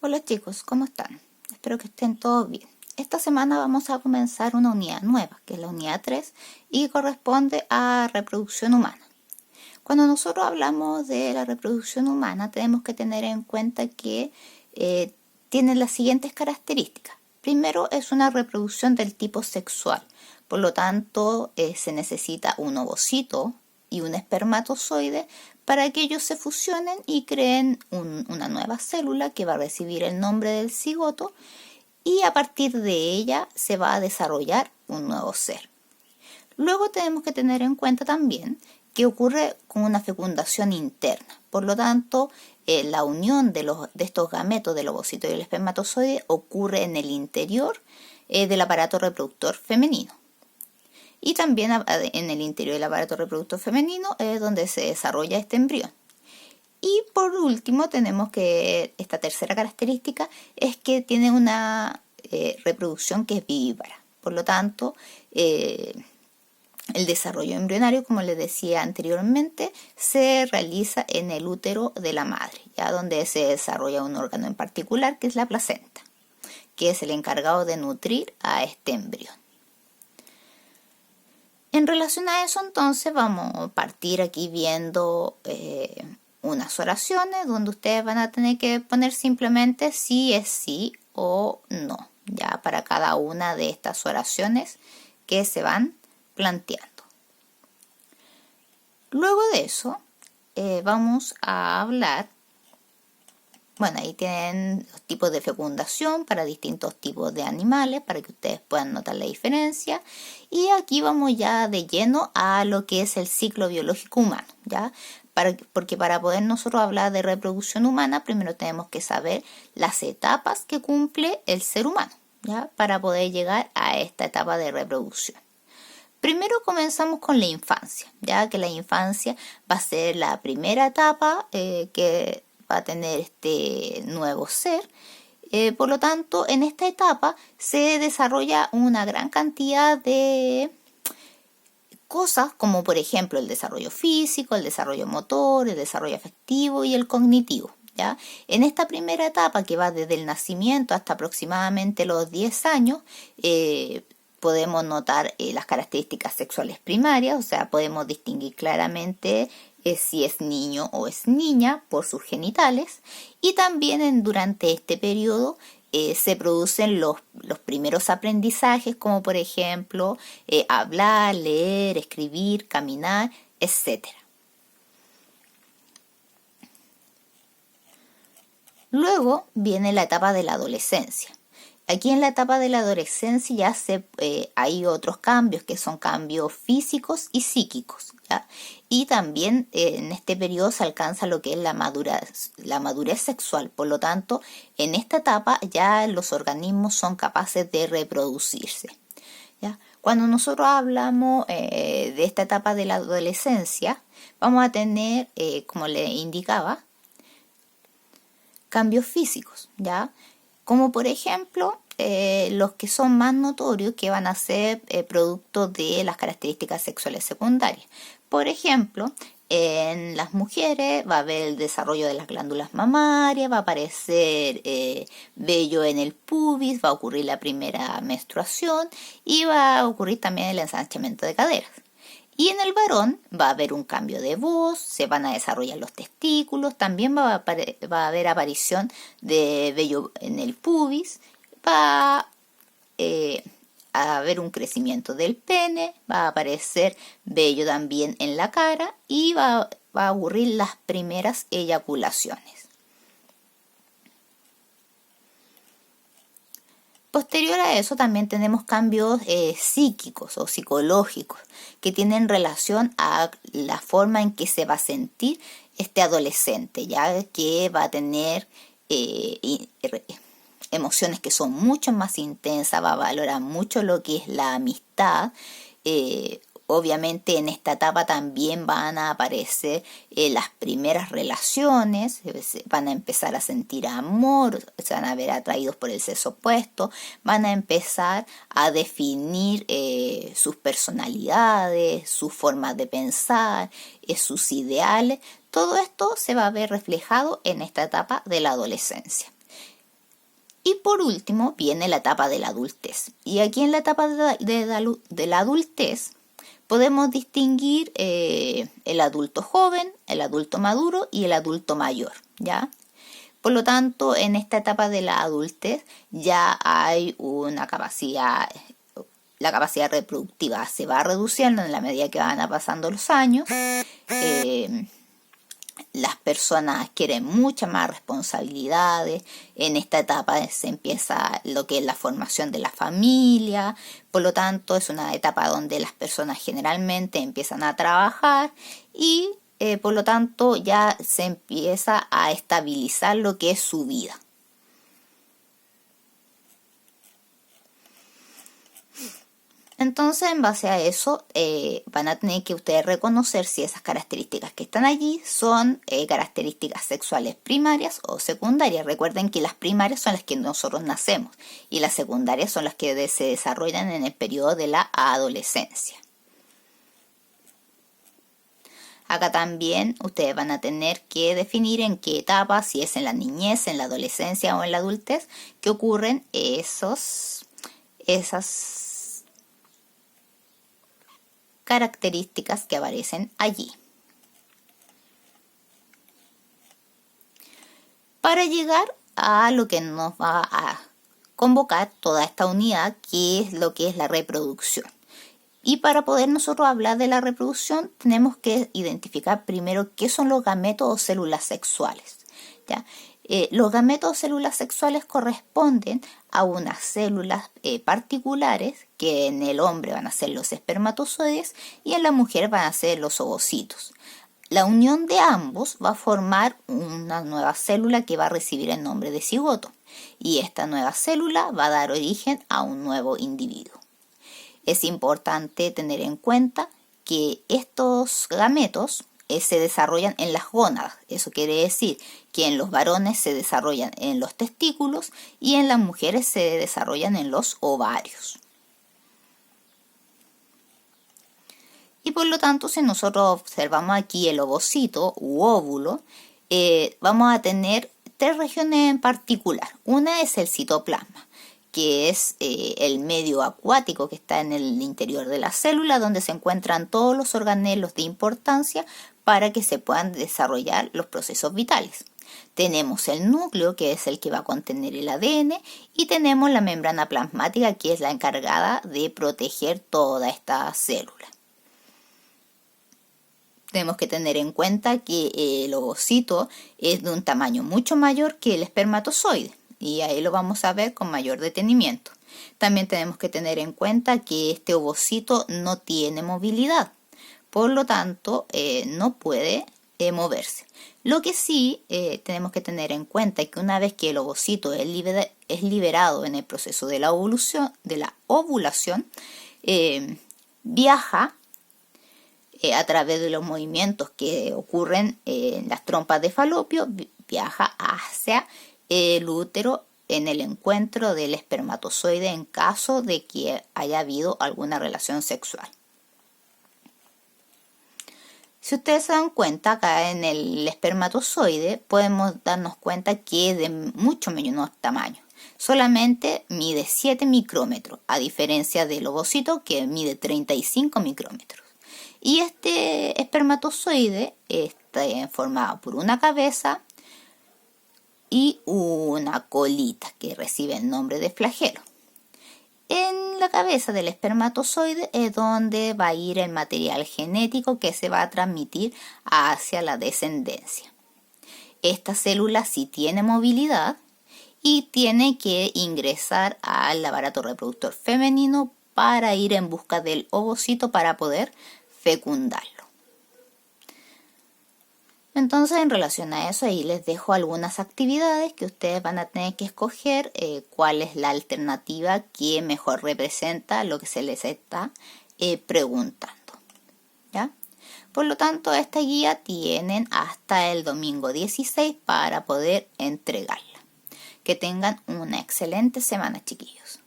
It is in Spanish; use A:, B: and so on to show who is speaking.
A: Hola chicos, ¿cómo están? Espero que estén todos bien. Esta semana vamos a comenzar una unidad nueva, que es la unidad 3, y corresponde a reproducción humana. Cuando nosotros hablamos de la reproducción humana, tenemos que tener en cuenta que tiene las siguientes características. Primero, es una reproducción del tipo sexual, por lo tanto se necesita un ovocito y un espermatozoide para que ellos se fusionen y creen una nueva célula que va a recibir el nombre del cigoto, y a partir de ella se va a desarrollar un nuevo ser. Luego tenemos que tener en cuenta también que ocurre con una fecundación interna. Por lo tanto, la unión de estos gametos del ovocito y el espermatozoide ocurre en el interior del aparato reproductor femenino. Y también en el interior del aparato reproductor femenino es donde se desarrolla este embrión. Y por último tenemos que esta tercera característica es que tiene una reproducción que es vivípara. Por lo tanto, el desarrollo embrionario, como les decía anteriormente, se realiza en el útero de la madre, ya donde se desarrolla un órgano en particular, que es la placenta, que es el encargado de nutrir a este embrión. En relación a eso, entonces, vamos a partir aquí viendo unas oraciones donde ustedes van a tener que poner simplemente si es sí o no, ya para cada una de estas oraciones que se van planteando. Luego de eso, vamos a hablar, bueno, ahí tienen los tipos de fecundación para distintos tipos de animales, para que ustedes puedan notar la diferencia. Y aquí vamos ya de lleno a lo que es el ciclo biológico humano, ¿ya? Porque para poder nosotros hablar de reproducción humana, primero tenemos que saber las etapas que cumple el ser humano, ¿ya? Para poder llegar a esta etapa de reproducción. Primero comenzamos con la infancia, ya que la infancia va a ser la primera etapa que va a tener este nuevo ser. Por lo tanto, en esta etapa se desarrolla una gran cantidad de cosas, como por ejemplo el desarrollo físico, el desarrollo motor, el desarrollo afectivo y el cognitivo, ¿ya? En esta primera etapa, que va desde el nacimiento hasta aproximadamente los 10 años, podemos notar las características sexuales primarias, o sea, podemos distinguir claramente si es niño o es niña por sus genitales, y también durante este periodo se producen los primeros aprendizajes, como por ejemplo hablar, leer, escribir, caminar, etc. Luego viene la etapa de la adolescencia. Aquí en la etapa de la adolescencia ya hay otros cambios, que son cambios físicos y psíquicos, ¿ya? Y también en este periodo se alcanza lo que es la madurez sexual. Por lo tanto, en esta etapa ya los organismos son capaces de reproducirse, ¿ya? Cuando nosotros hablamos de esta etapa de la adolescencia, vamos a tener, como le indicaba, cambios físicos, ¿ya? Como por ejemplo los que son más notorios, que van a ser producto de las características sexuales secundarias. Por ejemplo, en las mujeres va a haber el desarrollo de las glándulas mamarias, va a aparecer vello en el pubis, va a ocurrir la primera menstruación y va a ocurrir también el ensanchamiento de caderas. Y en el varón va a haber un cambio de voz, se van a desarrollar los testículos, también va a haber aparición de vello en el pubis, va a haber un crecimiento del pene, va a aparecer vello también en la cara y va a ocurrir las primeras eyaculaciones. Posterior a eso también tenemos cambios psíquicos o psicológicos que tienen relación a la forma en que se va a sentir este adolescente, ya que va a tener emociones que son mucho más intensas, va a valorar mucho lo que es la amistad. Obviamente en esta etapa también van a aparecer las primeras relaciones, van a empezar a sentir amor, se van a ver atraídos por el sexo opuesto, van a empezar a definir sus personalidades, sus formas de pensar, sus ideales. Todo esto se va a ver reflejado en esta etapa de la adolescencia. Y por último viene la etapa de la adultez. Y aquí en la etapa de la adultez podemos distinguir el adulto joven, el adulto maduro y el adulto mayor, ¿ya? Por lo tanto, en esta etapa de la adultez ya hay una capacidad, la capacidad reproductiva se va reduciendo en la medida que van pasando los años. Las personas adquieren muchas más responsabilidades. En esta etapa se empieza lo que es la formación de la familia. Por lo tanto, es una etapa donde las personas generalmente empiezan a trabajar y por lo tanto ya se empieza a estabilizar lo que es su vida. Entonces, en base a eso, van a tener que ustedes reconocer si esas características que están allí son características sexuales primarias o secundarias. Recuerden que las primarias son las que nosotros nacemos y las secundarias son las que se desarrollan en el periodo de la adolescencia. Acá también ustedes van a tener que definir en qué etapa, si es en la niñez, en la adolescencia o en la adultez, que ocurren esas características que aparecen allí. Para llegar a lo que nos va a convocar toda esta unidad, que es lo que es la reproducción. Y para poder nosotros hablar de la reproducción, tenemos que identificar primero qué son los gametos o células sexuales, ¿ya? Los gametos o células sexuales corresponden a unas células particulares que en el hombre van a ser los espermatozoides y en la mujer van a ser los ovocitos. La unión de ambos va a formar una nueva célula que va a recibir el nombre de cigoto y esta nueva célula va a dar origen a un nuevo individuo. Es importante tener en cuenta que estos gametos se desarrollan en las gónadas. Eso quiere decir que en los varones se desarrollan en los testículos y en las mujeres se desarrollan en los ovarios. Y por lo tanto, si nosotros observamos aquí el ovocito u óvulo, vamos a tener tres regiones en particular. Una es el citoplasma, que es el medio acuático que está en el interior de la célula, donde se encuentran todos los organelos de importancia para que se puedan desarrollar los procesos vitales. Tenemos el núcleo, que es el que va a contener el ADN, y tenemos la membrana plasmática, que es la encargada de proteger toda esta célula. Tenemos que tener en cuenta que el ovocito es de un tamaño mucho mayor que el espermatozoide, y ahí lo vamos a ver con mayor detenimiento. También tenemos que tener en cuenta que este ovocito no tiene movilidad, por lo tanto no puede moverse. Lo que sí tenemos que tener en cuenta es que una vez que el ovocito es liberado en el proceso de la ovulación, viaja a través de los movimientos que ocurren en las trompas de Falopio, viaja hacia el útero en el encuentro del espermatozoide en caso de que haya habido alguna relación sexual. Si ustedes se dan cuenta, acá en el espermatozoide podemos darnos cuenta que es de mucho menor tamaño. Solamente mide 7 micrómetros, a diferencia del ovocito que mide 35 micrómetros. Y este espermatozoide está formado por una cabeza y una colita que recibe el nombre de flagelo. En la cabeza del espermatozoide es donde va a ir el material genético que se va a transmitir hacia la descendencia. Esta célula sí tiene movilidad y tiene que ingresar al aparato reproductor femenino para ir en busca del ovocito para poder fecundarlo. Entonces, en relación a eso, ahí les dejo algunas actividades que ustedes van a tener que escoger cuál es la alternativa que mejor representa lo que se les está preguntando, ¿ya? Por lo tanto, esta guía tienen hasta el domingo 16 para poder entregarla. Que tengan una excelente semana, chiquillos.